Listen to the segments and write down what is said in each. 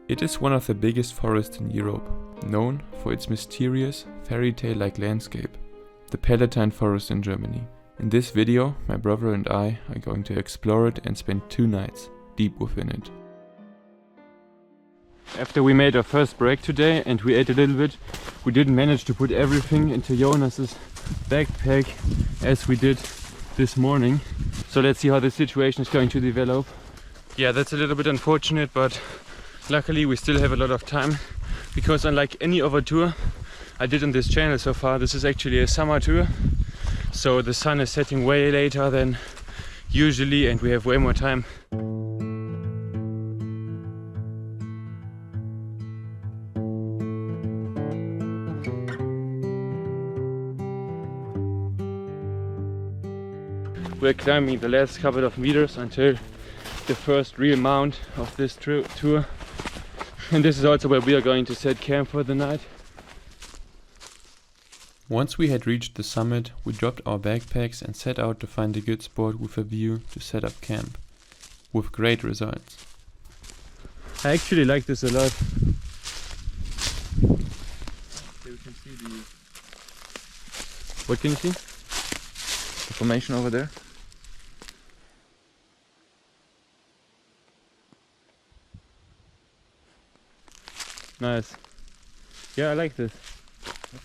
It is one of the biggest forests in Europe, known for its mysterious, fairy tale-like landscape, the Palatine forest in Germany. In this video, my brother and I are going to explore it and spend 2 nights deep within it. After we made our first break today and we ate a little bit, we didn't manage to put everything into Jonas's backpack as we did this morning. So let's see how the situation is going to develop. Yeah, that's a little bit unfortunate, but luckily we still have a lot of time, because unlike any other tour I did on this channel so far, this is actually a summer tour. So the sun is setting way later than usually and we have way more time. We're climbing the last couple of meters until the first real mount of this tour. And this is also where we are going to set camp for the night. Once we had reached the summit, we dropped our backpacks and set out to find a good spot with a view to set up camp, with great results. I actually like this a lot. Here we can see the... What can you see? The formation over there. Nice. Yeah, I like this.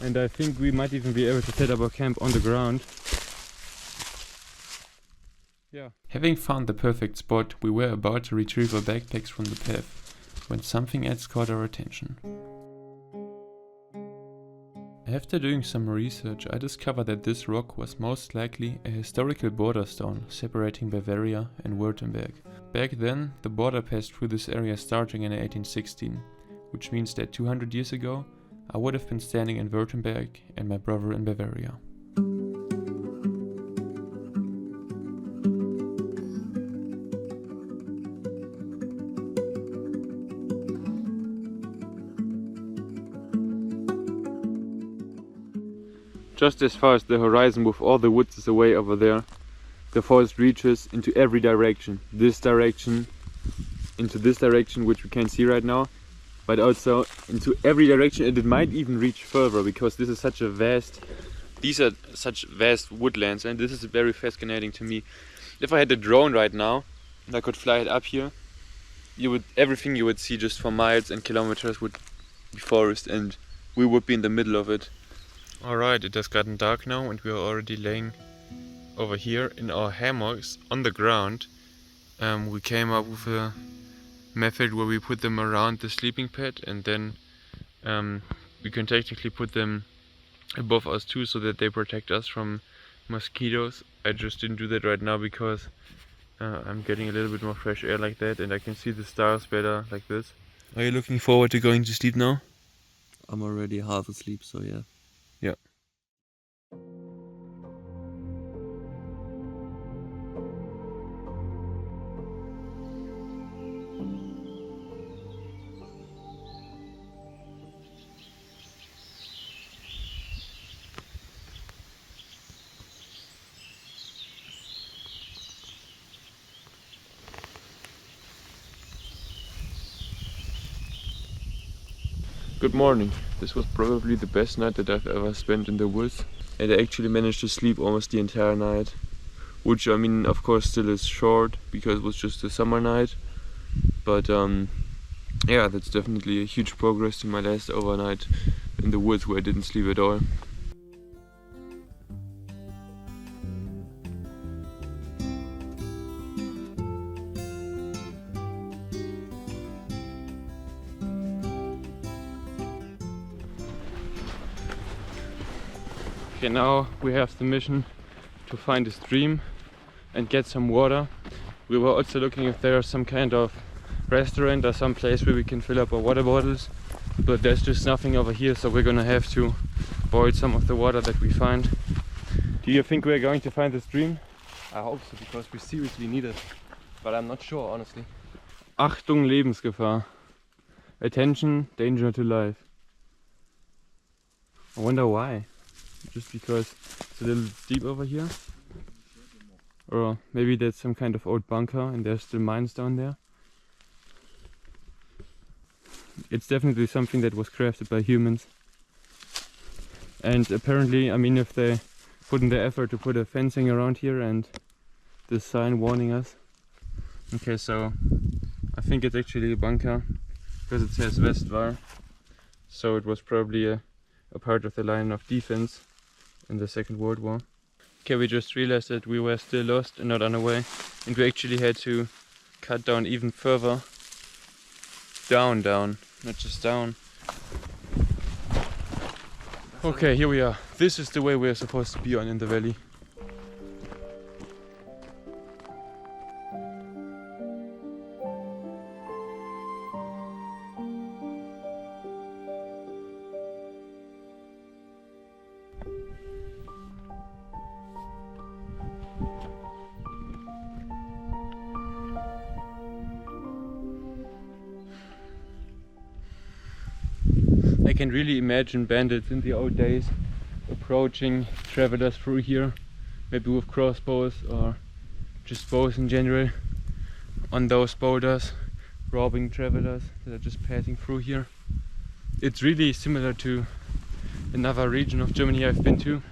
And I think we might even be able to set up our camp on the ground. Yeah. Having found the perfect spot, we were about to retrieve our backpacks from the path when something else caught our attention. After doing some research, I discovered that this rock was most likely a historical border stone separating Bavaria and Württemberg. Back then, the border passed through this area starting in 1816. Which means that 200 years ago, I would have been standing in Württemberg and my brother in Bavaria. Just as far as the horizon with all the woods is away over there, the forest reaches into every direction. This direction, into this direction, which we can see right now, but also into every direction, and it might even reach further, because this is such a vast, these are such vast woodlands, and this is very fascinating to me. If I had a drone right now and I could fly it up here, everything you would see just for miles and kilometers would be forest, and we would be in the middle of it. Alright, it has gotten dark now and we are already laying over here in our hammocks on the ground. We came up with a method where we put them around the sleeping pad, and then we can technically put them above us too, so that they protect us from mosquitoes. I just didn't do that right now because I'm getting a little bit more fresh air like that, and I can see the stars better like this. Are you looking forward to going to sleep now? I'm already half asleep, so yeah. Yeah. Good morning. This was probably the best night that I've ever spent in the woods, and I actually managed to sleep almost the entire night, which I mean of course still is short because it was just a summer night, but yeah, that's definitely a huge progress to my last overnight in the woods where I didn't sleep at all. Okay, now we have the mission to find a stream and get some water. We were also looking if there is some kind of restaurant or some place where we can fill up our water bottles, but there's just nothing over here, so we're gonna have to boil some of the water that we find. Do you think we're going to find the stream? I hope so, because we seriously need it, but I'm not sure, honestly. Achtung, Lebensgefahr. Attention, danger to life. I wonder why. Just because it's a little deep over here? Or maybe that's some kind of old bunker and there's still mines down there? it's definitely something that was crafted by humans. And apparently, I mean, if they put in the effort to put a fencing around here and this sign warning us. Okay, so I think it's actually a bunker because it says Westwar. So it was probably a part of the line of defense in the Second World War. Okay, we just realized that we were still lost and not on our way, and we actually had to cut down even further. Down, not just down. Okay, here we are. This is the way we are supposed to be on in the valley. I can really imagine bandits in the old days approaching travelers through here, maybe with crossbows or just bows in general, on those boulders, robbing travelers that are just passing through here. It's really similar to another region of Germany I've been to.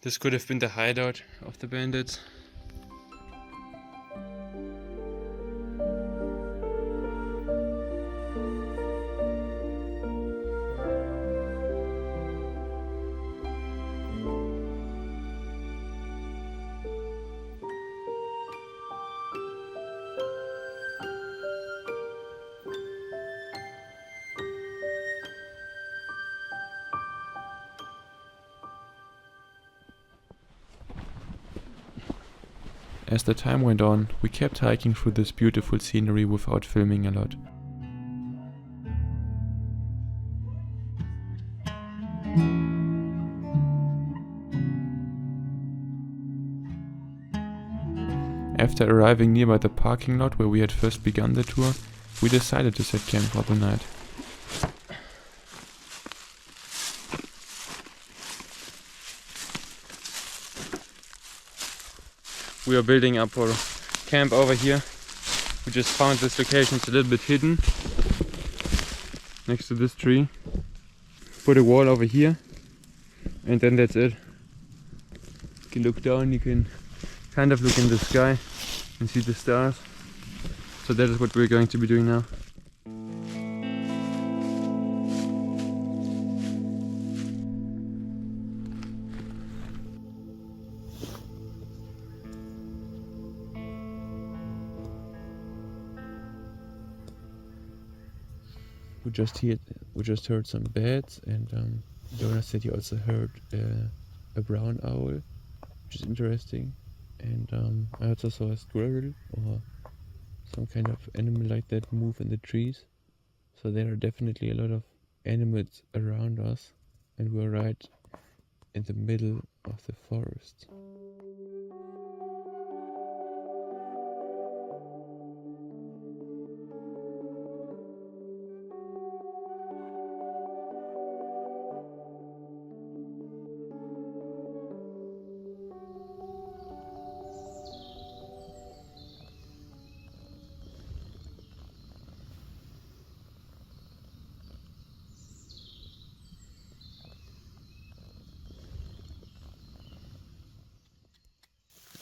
This could have been the hideout of the bandits. As the time went on, we kept hiking through this beautiful scenery without filming a lot. After arriving nearby the parking lot where we had first begun the tour, we decided to set camp for the night. We are building up our camp over here. We just found this location, it's a little bit hidden next to this tree. Put a wall over here and then that's it. You can look down, you can kind of look in the sky and see the stars. So that is what we're going to be doing now. We just heard some bats, and Jonas said he also heard a brown owl, which is interesting. And I also saw a squirrel or some kind of animal like that move in the trees. So there are definitely a lot of animals around us, and we're right in the middle of the forest.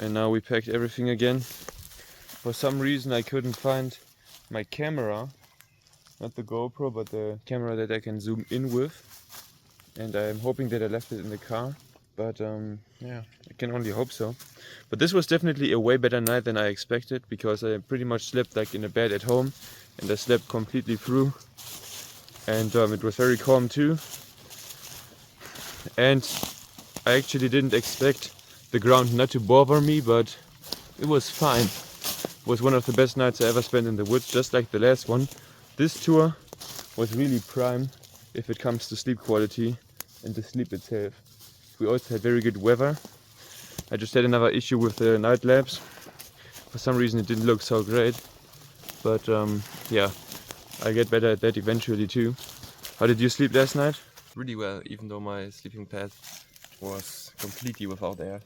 And now we packed everything again. For some reason I couldn't find my camera, not the GoPro, but the camera that I can zoom in with. And I'm hoping that I left it in the car, but yeah, I can only hope so. But this was definitely a way better night than I expected, because I pretty much slept like in a bed at home, and I slept completely through. And it was very calm too. And I actually didn't expect the ground not to bother me, but it was fine. It was one of the best nights I ever spent in the woods, just like the last one. This tour was really prime if it comes to sleep quality and the sleep itself. We also had very good weather. I just had another issue with the night lamps. For some reason it didn't look so great, but yeah, I'll get better at that eventually too. How did you sleep last night? Really well, even though my sleeping pad was completely without air.